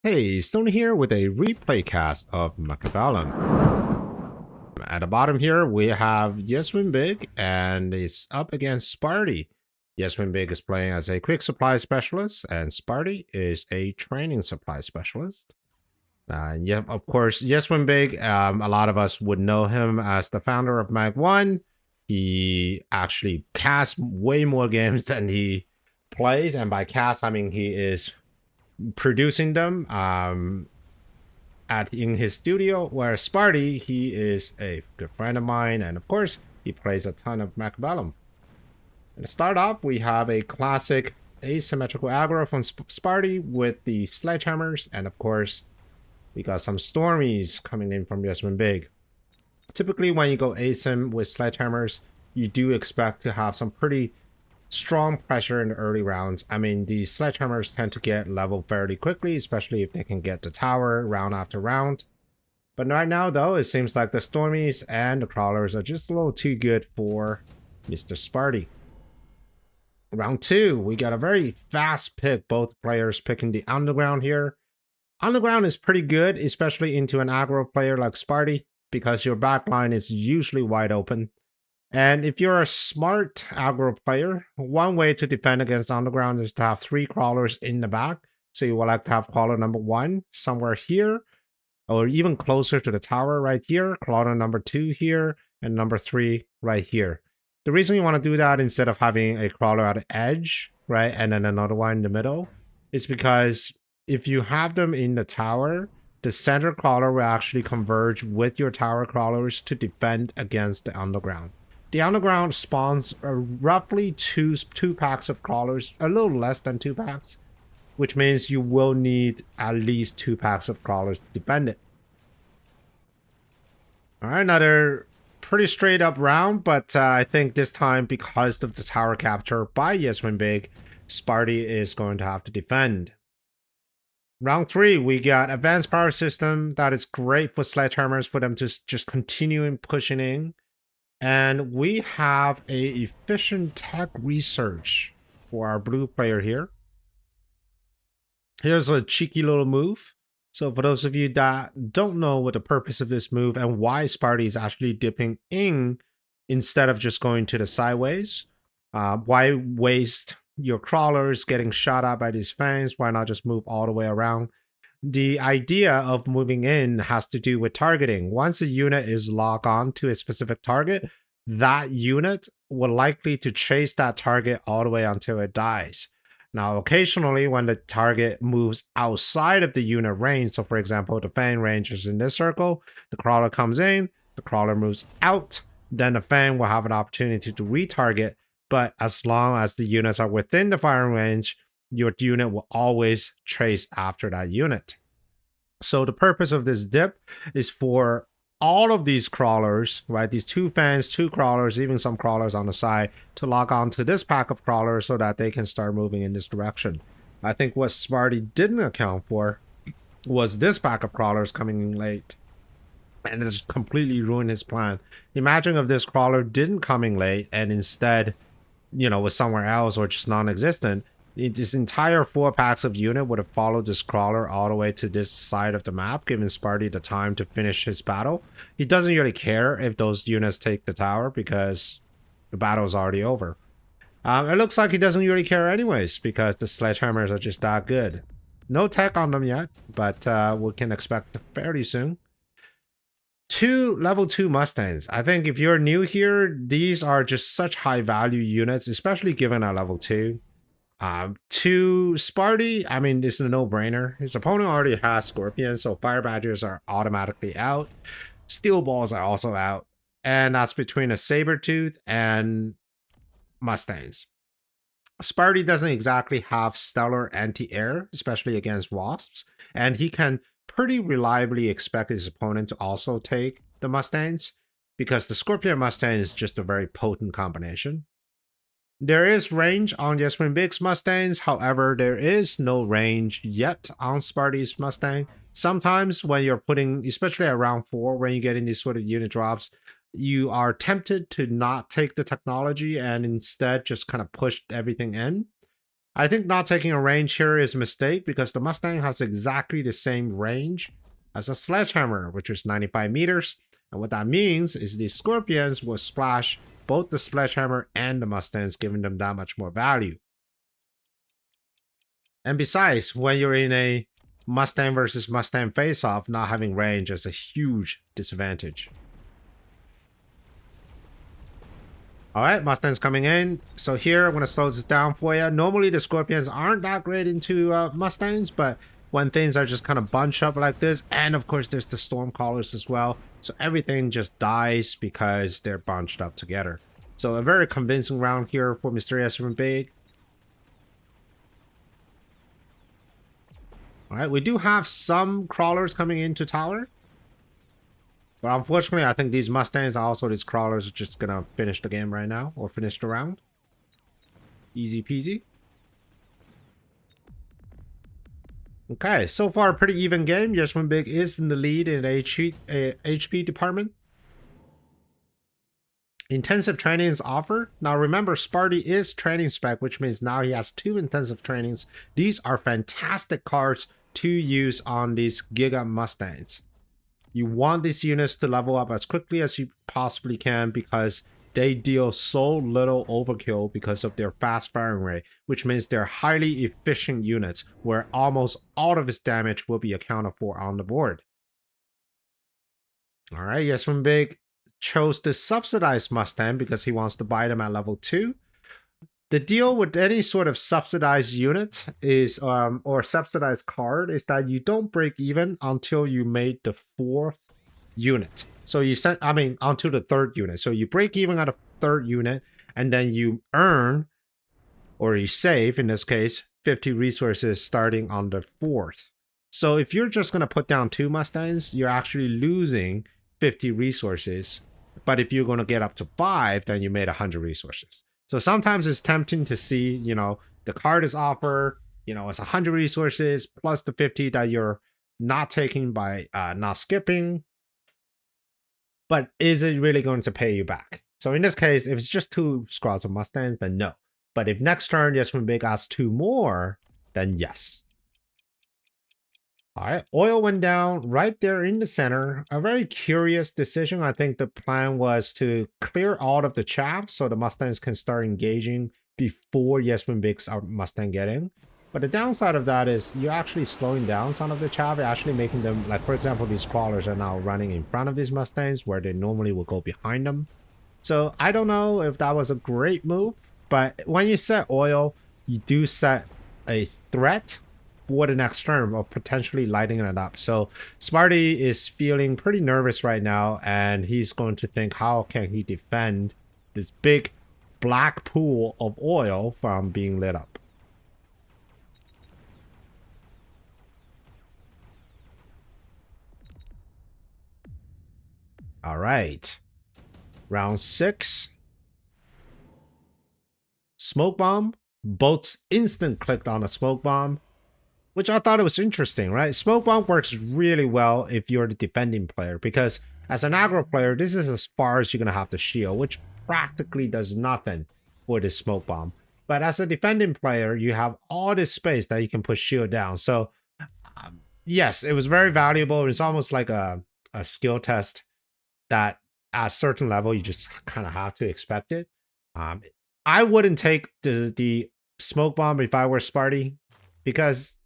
Hey, Stoney here with a replay cast of Mechabellum. At the bottom here, we have Yeswin Big, and it's up against Sparty. Yeswin Big is playing as a quick supply specialist, and Sparty is a training supply specialist. Yeah, of course, Yeswin Big, a lot of us would know him as the founder of Mag 1. He actually casts way more games than he plays, and by cast, I mean he is producing them in his studio, where Sparty, he is a good friend of mine, and of course he plays a ton of Mechabellum. And to start off, we have a classic asymmetrical aggro from Sparty with the sledgehammers, and of course we got some Stormies coming in from Yeswin Big. Typically when you go asym with sledgehammers, you do expect to have some pretty strong pressure in the early rounds. I mean, the sledgehammers tend to get leveled fairly quickly, especially if they can get the tower round after round. But right now, though, it seems like the Stormies and the Crawlers are just a little too good for Mr. Sparty. Round 2, we got a very fast pick, both players picking the Underground here. Underground is pretty good, especially into an aggro player like Sparty, because your backline is usually wide open. And if you're a smart aggro player, one way to defend against Underground is to have 3 crawlers in the back. So you will like to have crawler number 1 somewhere here, or even closer to the tower right here, crawler number 2 here, and number 3 right here. The reason you want to do that instead of having a crawler at the edge, right, and then another one in the middle, is because if you have them in the tower, the center crawler will actually converge with your tower crawlers to defend against the Underground. The Underground spawns roughly two packs of crawlers, a little less than 2 packs, which means you will need at least 2 packs of crawlers to defend it. All right, another pretty straight up round, but I think this time, because of the tower capture by Yeswin Big, Sparty is going to have to defend. Round 3, we got advanced power system. That is great for sledgehammers, for them to just continue pushing in. And we have a efficient tech research for our blue player here. Here's a cheeky little move. So for those of you that don't know what the purpose of this move and why Sparty is actually dipping in instead of just going to the sideways, why waste your crawlers getting shot at by these fangs? Why not just move all the way around? The idea of moving in has to do with targeting. Once a unit is locked on to a specific target, that unit will likely to chase that target all the way until it dies. Now, occasionally, when the target moves outside of the unit range, so for example, the Fang range is in this circle, the crawler comes in, the crawler moves out, then the Fang will have an opportunity to retarget. But as long as the units are within the firing range, your unit will always chase after that unit. So the purpose of this dip is for all of these crawlers, right? These 2 fans, 2 crawlers, even some crawlers on the side, to lock on to this pack of crawlers so that they can start moving in this direction. I think what Sparty didn't account for was this pack of crawlers coming in late. And it just completely ruined his plan. Imagine if this crawler didn't come in late and instead, was somewhere else or just non-existent. This entire 4 packs of unit would have followed this crawler all the way to this side of the map, giving Sparty the time to finish his battle. He doesn't really care if those units take the tower because the battle is already over. It looks like he doesn't really care anyways because the sledgehammers are just that good. No tech on them yet, but we can expect fairly soon. 2 level 2 Mustangs. I think if you're new here, these are just such high value units, especially given at level 2. To Sparty, I mean, this is a no-brainer. His opponent already has Scorpions, so Fire Badgers are automatically out. Steel Balls are also out. And that's between a Sabertooth and Mustangs. Sparty doesn't exactly have stellar anti-air, especially against Wasps. And he can pretty reliably expect his opponent to also take the Mustangs, because the Scorpion Mustang is just a very potent combination. There is range on Yeswin Big's Mustangs, however, there is no range yet on Sparty's Mustang. Sometimes when you're putting, especially at round 4, when you get in these sort of unit drops, you are tempted to not take the technology and instead just kind of push everything in. I think not taking a range here is a mistake because the Mustang has exactly the same range as a sledgehammer, which is 95 meters. And what that means is the Scorpions will splash both the sledgehammer and the Mustangs, giving them that much more value. And besides, when you're in a Mustang versus Mustang face-off, not having range is a huge disadvantage. All right, Mustang's coming in. So here, I'm going to slow this down for you. Normally, the Scorpions aren't that great into Mustangs, but when things are just kind of bunched up like this, and of course, there's the Stormcallers as well. So everything just dies because they're bunched up together. So a very convincing round here for Mr. Yesman Big. All right, we do have some crawlers coming into tower. But unfortunately, I think these Mustangs and also these crawlers are just going to finish the game right now. Or finish the round. Easy peasy. Okay, so far a pretty even game. Yesman Big is in the lead in the HP department. Intensive training is offered. Now remember, Sparty is training spec, which means now he has 2 intensive trainings. These are fantastic cards to use on these Giga Mustangs. You want these units to level up as quickly as you possibly can because they deal so little overkill because of their fast firing rate, which means they're highly efficient units where almost all of its damage will be accounted for on the board. All right, Yesman Big chose the subsidized Mustang because he wants to buy them at level 2. The deal with any sort of subsidized unit is, or subsidized card, is that you don't break even until you made the 4th unit. So you sent, onto the 3rd unit. So you break even at a 3rd unit, and then you earn, or you save, in this case, 50 resources starting on the 4th. So if you're just going to put down 2 Mustangs, you're actually losing 50 resources. But if you're going to get up to 5, then you made 100 resources. So sometimes it's tempting to see, the card is offered, it's 100 resources plus the 50 that you're not taking by not skipping. But is it really going to pay you back? So in this case, if it's just 2 squads of Mustangs, then no. But if next turn Yesman Big asks 2 more, then yes. All right, oil went down right there in the center. A very curious decision. I think the plan was to clear all of the chaff so the Mustangs can start engaging before Yesman Big's Mustang get in. But the downside of that is you're actually slowing down some of the chaff, actually making them, like for example, these crawlers are now running in front of these Mustangs where they normally would go behind them. So I don't know if that was a great move, but when you set oil, you do set a threat for the next turn of potentially lighting it up. So Smarty is feeling pretty nervous right now, and he's going to think, how can he defend this big black pool of oil from being lit up? All right. Round 6. Smoke bomb. Boats instant clicked on a smoke bomb, which I thought it was interesting, right? Smoke bomb works really well if you're the defending player, because as an aggro player, this is as far as you're going to have to shield, which practically does nothing for this smoke bomb. But as a defending player, you have all this space that you can push shield down. So yes, it was very valuable. It's almost like a skill test that at a certain level, you just kind of have to expect it. I wouldn't take the smoke bomb if I were Sparty, because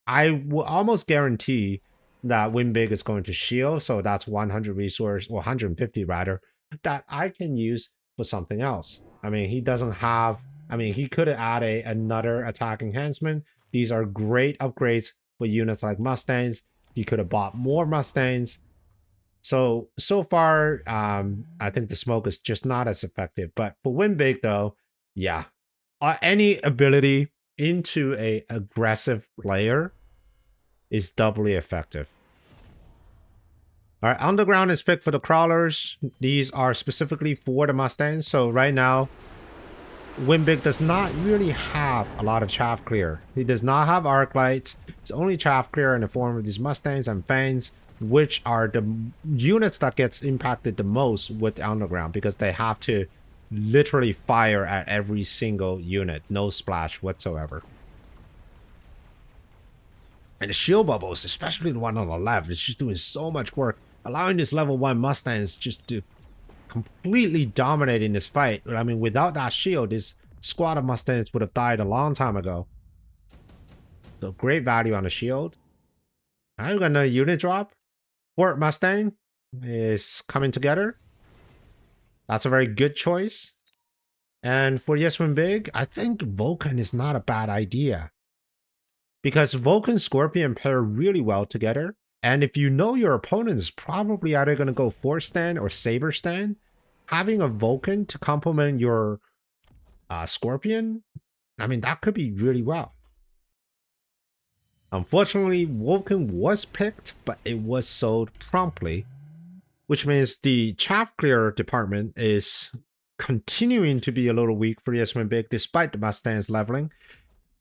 I will almost guarantee that Win Big is going to shield. So that's 100 resource, or 150 rather, that I can use for something else. I mean, he doesn't have, he could add another attack enhancement. These are great upgrades for units like Mustangs. He could have bought more Mustangs. So far, I think the smoke is just not as effective. But for Win Big though, yeah, any ability into a aggressive player is doubly effective. All right, underground is picked for the crawlers. These are specifically for the Mustangs. So right now, Win Big does not really have a lot of chaff clear. He does not have arc lights. It's only chaff clear in the form of these Mustangs and Fangs, which are the units that gets impacted the most with the underground, because they have to literally fire at every single unit, no splash whatsoever. And the shield bubbles, especially the one on the left, is just doing so much work, allowing this level 1 Mustangs just to completely dominate in this fight. I mean, without that shield, this squad of Mustangs would have died a long time ago. So great value on the shield. Now we got another unit drop. Fort Mustang is coming together. That's a very good choice. And for Yes Win Big, I think Vulcan is not a bad idea. Because Vulcan Scorpion pair really well together. And if you know your opponent is probably either going to go Force Stand or Saber Stand, having a Vulcan to complement your Scorpion, I mean, that could be really well. Unfortunately, Vulcan was picked, but it was sold promptly, which means the chaff clearer department is continuing to be a little weak for Yes Win Big despite the Mustangs leveling.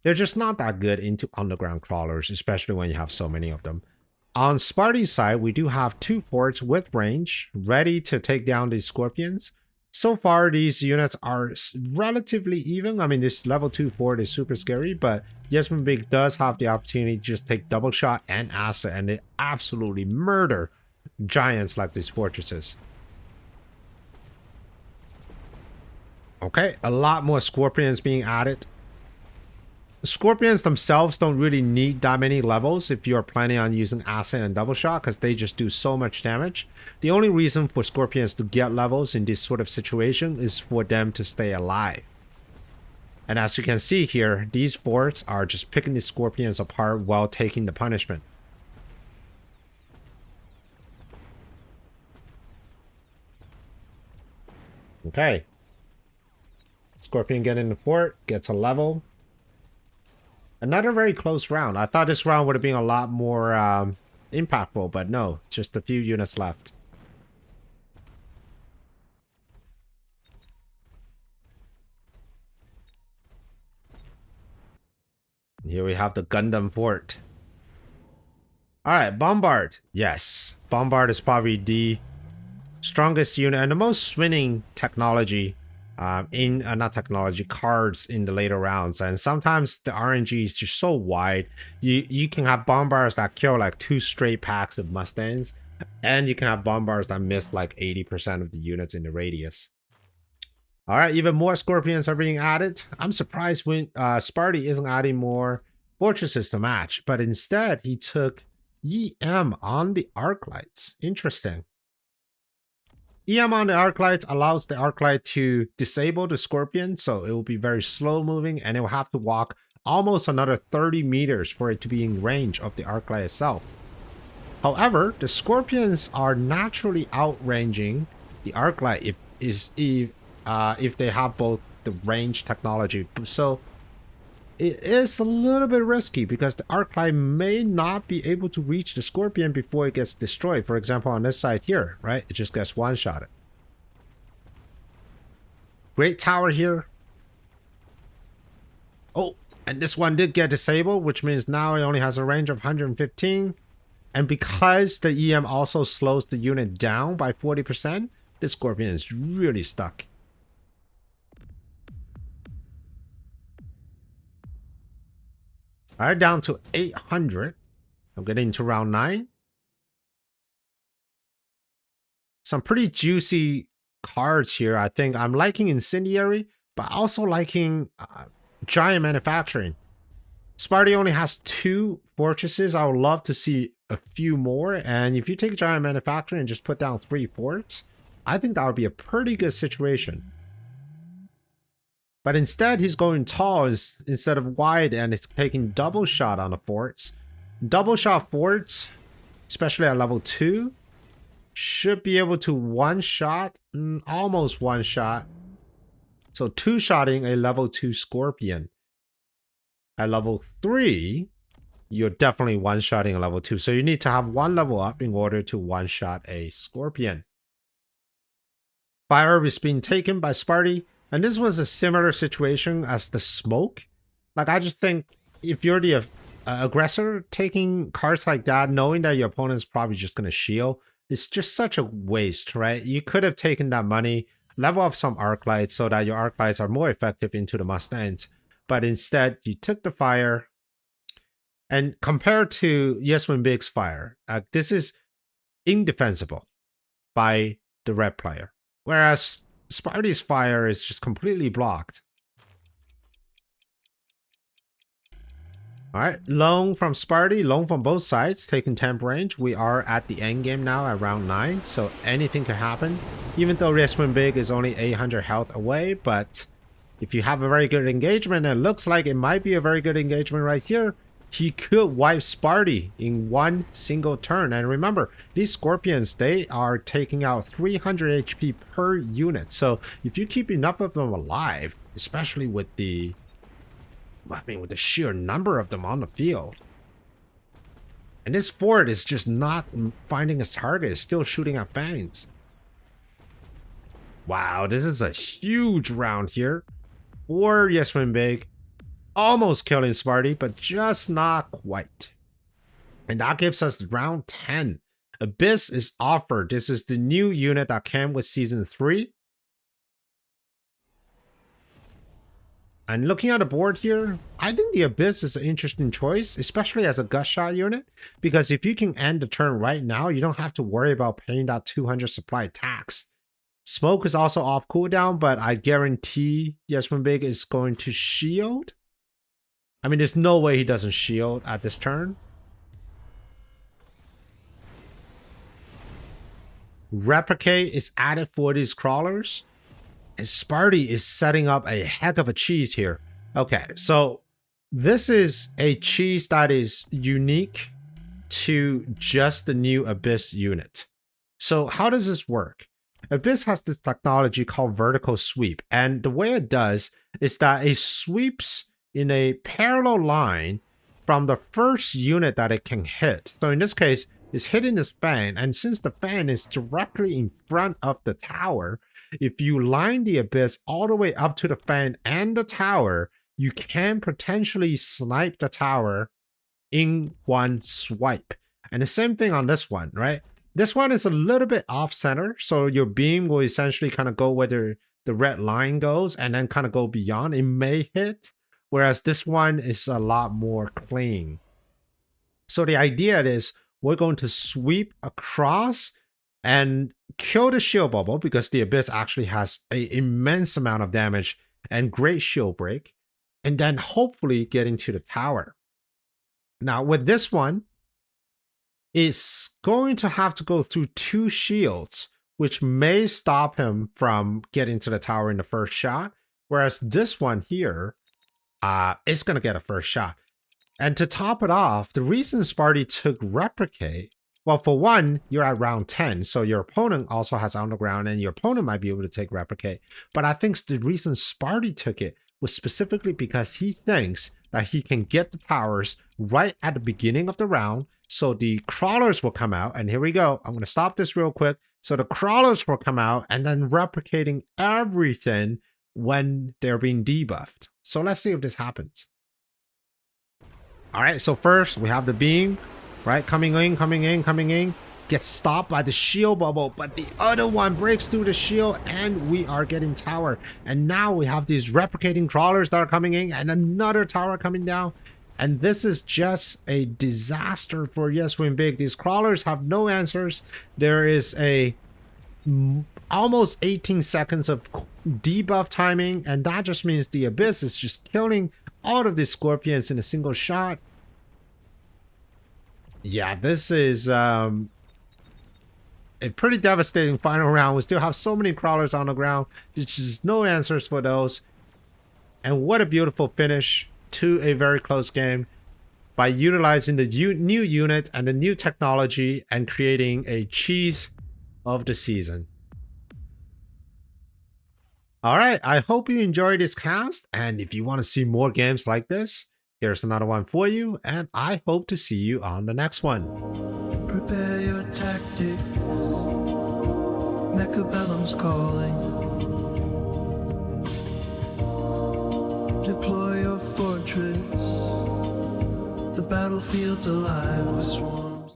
They're just not that good into underground crawlers, especially when you have so many of them. On Sparty's side, we do have 2 forts with range, ready to take down these Scorpions. So far, these units are relatively even. I mean, this level 2 fort is super scary, but Yes Win Big does have the opportunity to just take double shot and acid, and they absolutely murder giants like these fortresses. Okay, a lot more Scorpions being added. The Scorpions themselves don't really need that many levels if you're planning on using acid and double shot, because they just do so much damage. The only reason for Scorpions to get levels in this sort of situation is for them to stay alive. And as you can see here, these forts are just picking the Scorpions apart while taking the punishment. Okay. Scorpion getting in the fort, gets a level. Another very close round. I thought this round would have been a lot more impactful, but no, just a few units left. Here we have the Gundam Fort. Alright, Bombard. Yes, Bombard is probably the strongest unit and the most winning technology not technology, cards in the later rounds. And sometimes the RNG is just so wide. You can have Bombards that kill like 2 straight packs of Mustangs, and you can have Bombards that miss like 80% of the units in the radius. All right, even more Scorpions are being added. I'm surprised when Sparty isn't adding more fortresses to match, but instead he took EM on the arc lights. Interesting. EM on the arc lights allows the arc light to disable the Scorpion, so it will be very slow moving, and it will have to walk almost another 30 meters for it to be in range of the arc light itself. However, the Scorpions are naturally outranging the arc light if they have both the range technology. So it is a little bit risky because the arc light may not be able to reach the Scorpion before it gets destroyed. For example, on this side here, right? It just gets one-shotted. Great tower here. Oh, and this one did get disabled, which means now it only has a range of 115. And because the EM also slows the unit down by 40%, this Scorpion is really stuck. All right, down to 800. I'm getting to round 9. Some pretty juicy cards here. I think I'm liking Incendiary, but also liking Giant Manufacturing. Sparty only has 2 fortresses. I would love to see a few more. And if you take Giant Manufacturing and just put down 3 forts, I think that would be a pretty good situation. But instead, he's going tall instead of wide, and it's taking double shot on the forts. Double shot forts, especially at level 2, should be able to one-shot, almost one-shot. So 2-shotting a level 2 Scorpion. At level 3, you're definitely one-shotting a level 2. So you need to have 1 level up in order to one-shot a Scorpion. Fire is being taken by Sparty. And this was a similar situation as the smoke. Like, I just think if you're the aggressor, taking cards like that, knowing that your opponent's probably just going to shield, it's just such a waste, right? You could have taken that money, level up some arc lights so that your arc lights are more effective into the Mustangs. But instead, you took the fire. And compared to Yes Win Big's fire, this is indefensible by the red player. Whereas Sparty's fire is just completely blocked. All right, lone from Sparty, lone from both sides, taking temp range. We are at the end game now at round 9, so anything could happen. Even though Yes Win Big is only 800 health away, but if you have a very good engagement, and it looks like it might be a very good engagement right here, he could wipe Sparty in one single turn. And remember, these Scorpions, they are taking out 300 HP per unit. So if you keep enough of them alive, especially with the with the sheer number of them on the field. And this fort is just not finding his target. It's still shooting at fangs. Wow, this is a huge round here. Or Yes Win Big. Almost killing Sparty, but just not quite. And that gives us round 10. Abyss is offered. This is the new unit that came with Season 3. And looking at the board here, I think the Abyss is an interesting choice, especially as a gut shot unit, because if you can end the turn right now, you don't have to worry about paying that 200 supply tax. Smoke is also off cooldown, but I guarantee Yes Win Big is going to shield. I mean, there's no way he doesn't shield at this turn. Replicate is added for these crawlers. And Sparty is setting up a heck of a cheese here. Okay, so this is a cheese that is unique to just the new Abyss unit. So how does this work? Abyss has this technology called vertical sweep. And the way it does is that it sweeps in a parallel line from the first unit that it can hit. So in this case, it's hitting this fan. And since the fan is directly in front of the tower, if you line the Abyss all the way up to the fan and the tower, you can potentially snipe the tower in one swipe. And the same thing on this one, right? This one is a little bit off center, so your beam will essentially kind of go where the red line goes and then kind of go beyond. It may hit, whereas this one is a lot more clean. So the idea is we're going to sweep across and kill the shield bubble, because the Abyss actually has an immense amount of damage and great shield break, and then hopefully get into the tower. Now with this one, it's going to have to go through 2 shields, which may stop him from getting to the tower in the first shot, whereas this one here is going to get a first shot. And to top it off, the reason Sparty took Replicate, well, for one, you're at round 10, so your opponent also has Underground, and your opponent might be able to take Replicate. But I think the reason Sparty took it was specifically because he thinks that he can get the towers right at the beginning of the round, so the crawlers will come out. And here we go. I'm going to stop this real quick. So the crawlers will come out and then replicating everything when they're being debuffed. So let's see if this happens. All right, so first we have the beam, right? Coming in, gets stopped by the shield bubble, but the other one breaks through the shield and we are getting tower. And now we have these replicating crawlers that are coming in and another tower coming down. And this is just a disaster for Yes Win Big. These crawlers have no answers. There is a almost 18 seconds of debuff timing, and that just means the Abyss is just killing all of these Scorpions in a single shot. Yeah, this is a pretty devastating final round. We still have so many crawlers on the ground. There's just no answers for those. And what a beautiful finish to a very close game by utilizing the new unit and the new technology and creating a cheese of the season. All right, I hope you enjoyed this cast, and if you want to see more games like this, here's another one for you, and I hope to see you on the next one. Prepare your tactics, Mechabellum's calling. Deploy your fortress, the battlefield's alive with swarms.